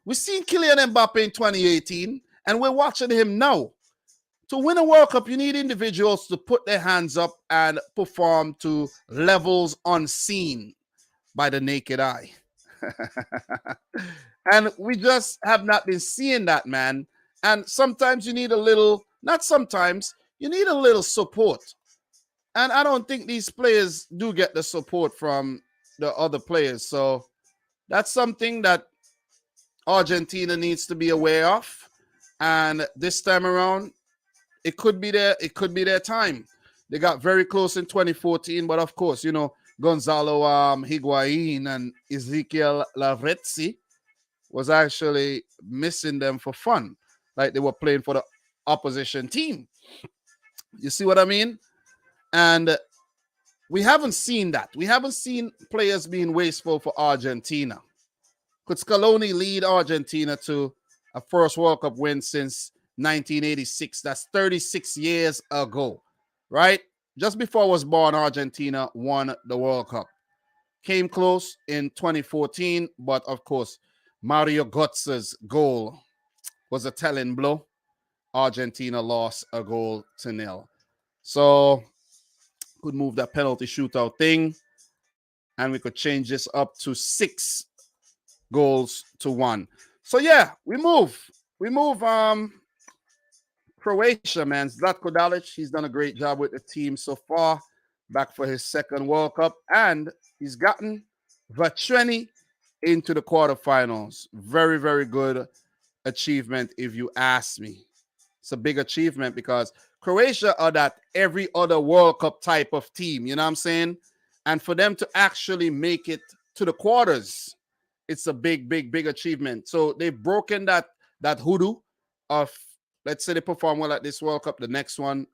We've seen Kylian Mbappe in 2018, and we're watching him now. To win a World Cup, you need individuals to put their hands up and perform to levels unseen by the naked eye. And we just have not been seeing that, man. And sometimes you need a little Not sometimes. You need a little support. And I don't think these players do get the support from the other players. So that's something that Argentina needs to be aware of. And this time around, it could be their time. They got very close in 2014, but of course, Gonzalo Higuain and Ezekiel Lavezzi was actually missing them for fun, like they were playing for the opposition team. You see what I mean? And we haven't seen that. We haven't seen players being wasteful for Argentina. Could Scaloni lead Argentina to a first World Cup win since 1986? That's 36 years ago, right? Just before I was born, Argentina won the World Cup. Came close in 2014, but of course, Mario Götze's goal was a telling blow. Argentina lost a goal to nil. So could move that penalty shootout thing, and we could change this up to 6-1. So yeah, we move. Croatia, man. Zlatko Dalic, he's done a great job with the team so far. Back for his second World Cup, and he's gotten Vatreni into the quarterfinals. Very, very good achievement, if you ask me. It's a big achievement because Croatia are that every other World Cup type of team, you know what I'm saying? And for them to actually make it to the quarters, it's a big, big, big achievement. So they've broken that hoodoo of, let's say they perform well at this World Cup, the next one,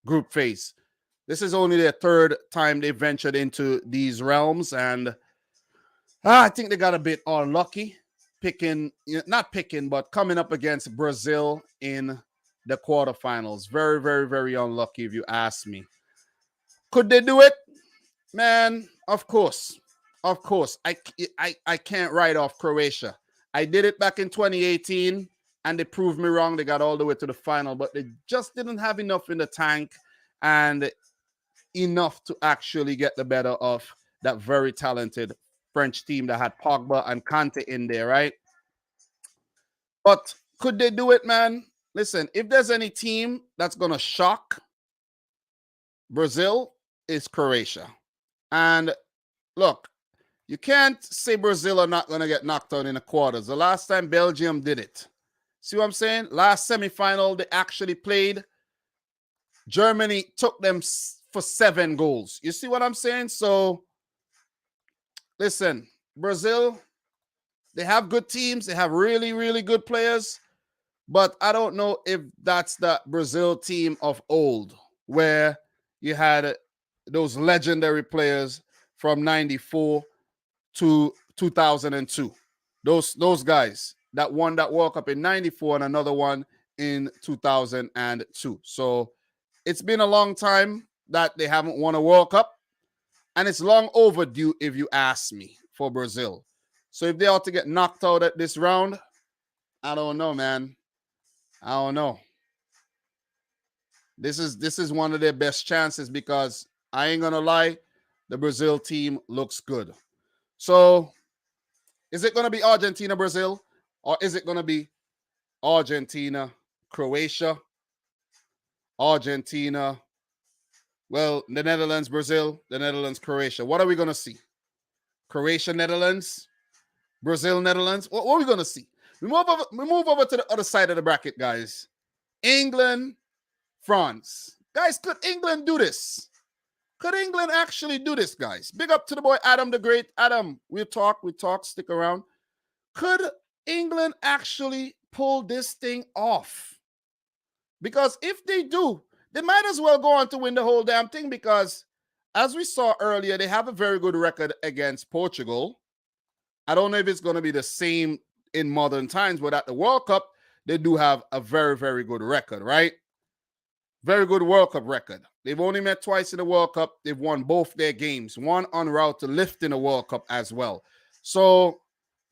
group phase. This is only their third time they ventured into these realms, and I think they got a bit unlucky but coming up against Brazil in the quarterfinals. Very, very, very unlucky, if you ask me. Could they do it? Man, of course. Of course. I can't write off Croatia. I did it back in 2018, and they proved me wrong. They got all the way to the final, but they just didn't have enough in the tank and enough to actually get the better of that very talented French team that had Pogba and Kante in there, right? But could they do it, man? Listen, if there's any team that's going to shock Brazil, it's Croatia. And look, you can't say Brazil are not going to get knocked out in the quarters. The last time Belgium did it. See what I'm saying? Last semifinal, they actually played. Germany took them for 7 goals. You see what I'm saying? So, listen, Brazil, they have good teams. They have really, really good players. But I don't know if that's the Brazil team of old, where you had those legendary players from 94 to 2002. Those guys that won that World Cup in 94 and another one in 2002. So it's been a long time that they haven't won a World Cup, and it's long overdue, if you ask me, for Brazil. So if they ought to get knocked out at this round, I don't know, man. I don't know. This is one of their best chances because I ain't gonna lie, the Brazil team looks good. So is it gonna be Argentina, Brazil, or is it gonna be Argentina, Croatia, Argentina, well, the Netherlands, Brazil, the Netherlands, Croatia? What are we gonna see? Croatia, Netherlands, Brazil, Netherlands. What are we gonna see? We move over to the other side of the bracket, guys. England, France. Guys, could England do this? Could England actually do this, guys? Big up to the boy Adam the Great. Adam, we'll talk, stick around. Could England actually pull this thing off? Because if they do, they might as well go on to win the whole damn thing because, as we saw earlier, they have a very good record against Portugal. I don't know if it's going to be the same in modern times, but at the World Cup, they do have a very, very good record, right? Very good World Cup record. They've only met twice in the World Cup. They've won both their games, one en route to lifting the World Cup as well. So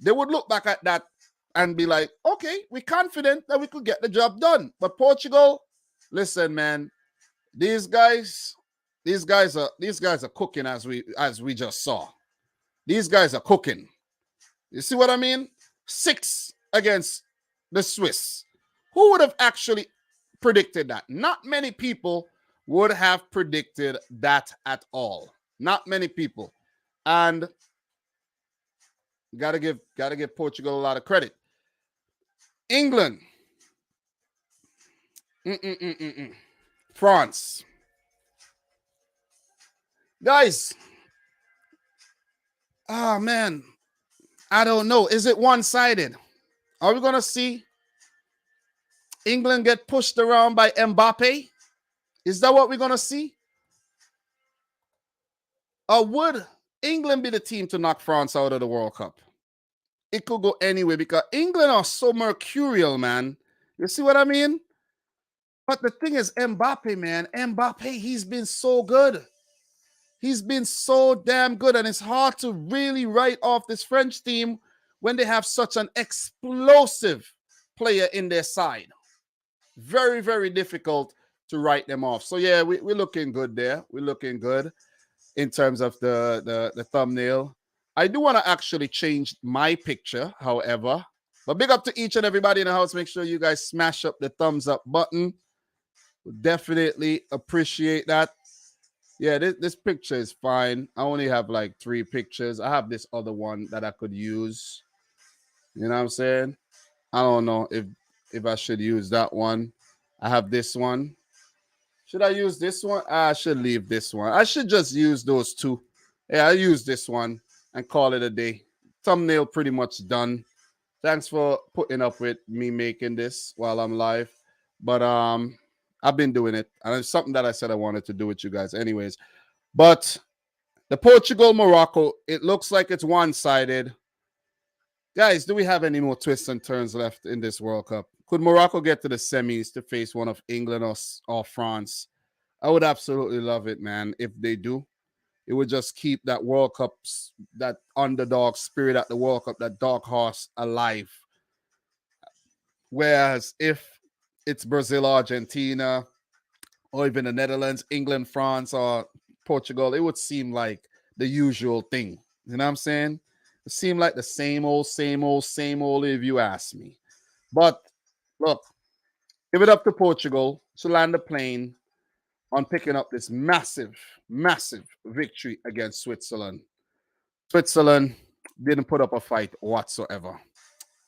they would look back at that and be like, okay, we're confident that we could get the job done. But Portugal, listen, man, these guys are cooking as we just saw. These guys are cooking. You see what I mean? 6 against the Swiss. Who would have actually predicted that. Not many people would have predicted that at all. Not many people. And gotta give Portugal a lot of credit. England. France. Guys. Oh man. I don't know. Is it one-sided? Are we gonna see England get pushed around by Mbappe? Is that what we're gonna see? Or would England be the team to knock France out of the World Cup? It could go anyway because England are so mercurial, man. You see what I mean? But the thing is, Mbappe, man, he's been so good. He's been so damn good, and it's hard to really write off this French team when they have such an explosive player in their side. Very, very difficult to write them off. So, yeah, we're looking good there. We're looking good in terms of the thumbnail. I do want to actually change my picture, however. But big up to each and everybody in the house. Make sure you guys smash up the thumbs up button. Definitely appreciate that. Yeah, this picture is fine. I only have like 3 pictures. I have this other one that I could use. You know what I'm saying? I don't know if I should use that one. I have this one. Should I use this one? I should leave this one. I should just use those 2. Yeah, I use this one and call it a day. Thumbnail pretty much done. Thanks for putting up with me making this while I'm live. But I've been doing it. And it's something that I said I wanted to do with you guys anyways. But the Portugal-Morocco, it looks like it's one-sided. Guys, do we have any more twists and turns left in this World Cup? Could Morocco get to the semis to face one of England or France? I would absolutely love it, man, if they do. It would just keep that World Cup, that underdog spirit at the World Cup, that dark horse alive. Whereas if it's Brazil, Argentina, or even the Netherlands, England, France, or Portugal, it would seem like the usual thing. You know what I'm saying? It seemed like the same old, if you ask me. But look, give it up to Portugal to land the plane on picking up this massive, massive victory against Switzerland. Switzerland didn't put up a fight whatsoever.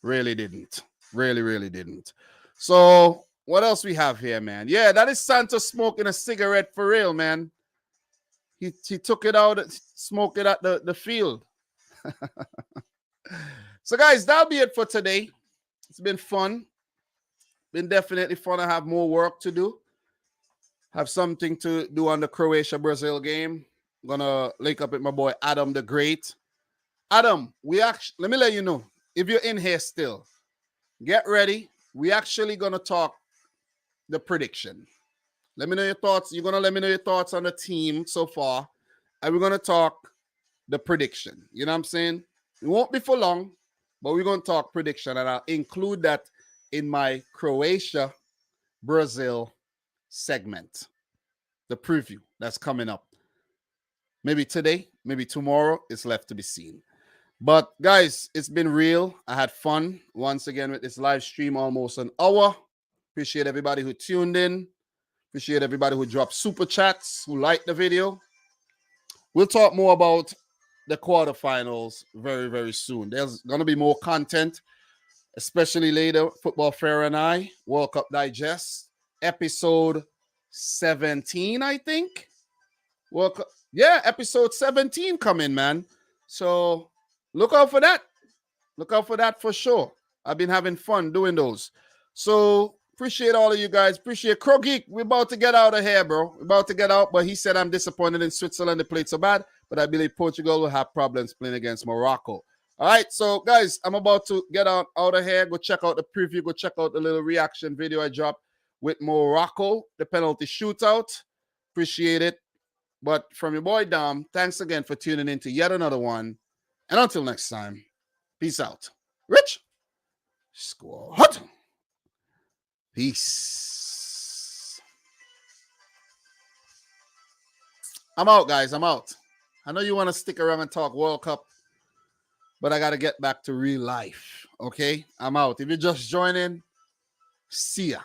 Really didn't. Really, really didn't. So what else we have here, man? Yeah, that is Santos smoking a cigarette for real, man. He took it out, smoked it at the field. So, guys, that'll be it for today. It's been fun. Been definitely fun. I have more work to do. Have something to do on the Croatia-Brazil game. I'm gonna link up with my boy Adam the Great. Adam, let me let you know, if you're in here still, get ready. We actually gonna talk the prediction. Let me know your thoughts. You're gonna let me know your thoughts on the team so far, and we're gonna talk the prediction. You know what I'm saying? It won't be for long, but we're gonna talk prediction, and I'll include that in my Croatia-Brazil segment, the preview that's coming up. Maybe today, maybe tomorrow. It's left to be seen. But guys, it's been real. I had fun once again with this live stream, almost an hour. Appreciate everybody who tuned in. Appreciate everybody who dropped super chats, who liked the video. We'll talk more about the quarterfinals very, very soon. There's going to be more content, especially later. Football Fair and I, World Cup Digest, episode 17, I think. Episode 17 coming, man. So look out for that. Look out for that for sure. I've been having fun doing those. So appreciate all of you guys. Appreciate Crow Geek. We're about to get out of here, bro. We're about to get out, but he said I'm disappointed in Switzerland. They played so bad, but I believe Portugal will have problems playing against Morocco. All right, so guys, I'm about to get out of here. Go check out the preview. Go check out the little reaction video I dropped with Morocco, the penalty shootout. Appreciate it. But from your boy Dom, thanks again for tuning in to yet another one. And until next time, peace out. Rich Squad. Peace. I'm out, guys. I'm out. I know you want to stick around and talk World Cup, but I got to get back to real life. Okay? I'm out. If you're just joining, see ya.